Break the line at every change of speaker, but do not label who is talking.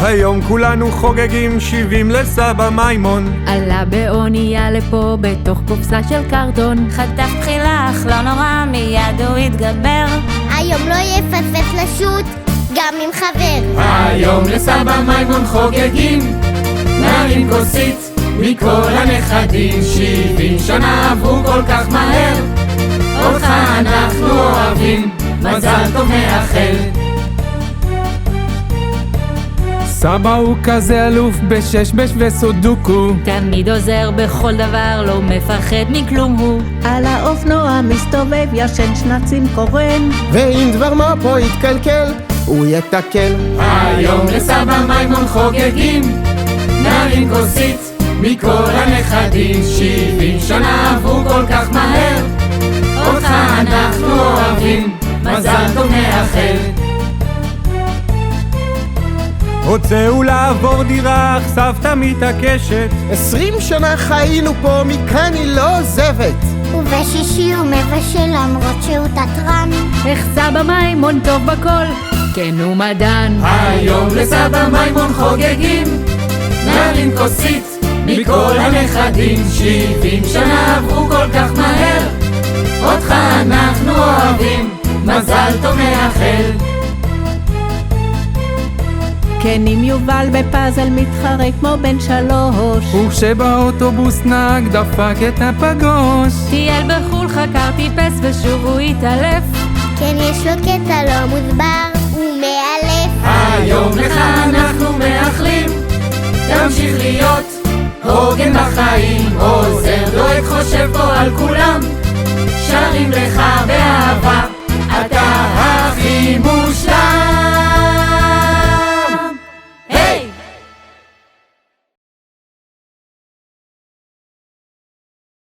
היום כולנו חוגגים 70 לסבא מימון.
עלה באונייה לפה בתוך קופסה של קרטון.
חטף בחילה אך לא נורא, מיד הוא התגבר.
היום לא יפספס לשוט, גם עם חבר.
היום לסבא מימון חוגגים, נרים כוסית מכל הנכדים. 70 שנה עברו כל כך מהר, אותך אנחנו אוהבים, מזל טוב מאחל.
סבא הוא כזה אלוף בשש וסודוקו,
תמיד עוזר בכל דבר, לא מפחד מכלום הוא.
על האופנוע מסתובב, ישן שנצים קורן,
ואם דבר מה פה יתקלקל, הוא יתקל.
היום לסבא מימון חוגגים, נרים כוסית מכל הנכדים. 70 שנה עברו כל כך מהר, אותך אנחנו אוהבים, מזל טוב מאחל.
רוצהו לעבור דירה, אך סבתא מתעקשת.
20 שנה חיינו פה, מכאן היא לא עוזבת.
ובשישי הוא מבשל למרות שהוא תתרן.
איך סבא מימון טוב בכל, כן הוא מדען.
היום לסבא מימון חוגגים, נרים כוסית מכל הנכדים. 70 שנה עברו כל כך מהר, אותך אנחנו אוהבים, מזל טוב מאחל.
כן עם יובל בפאזל מתחרה כמו בן 3,
וכשבאוטובוס נהג דפק את הפגוש.
טייל בחול, חקר טיפס ושוב הוא התעלף.
כן יש לו קטע לא מוסבר, הוא מאלף.
היום לך אנחנו מאחלים, תמשיך להיות הוגן בחיים, עוזר דואג חושב פה על כולם, שרים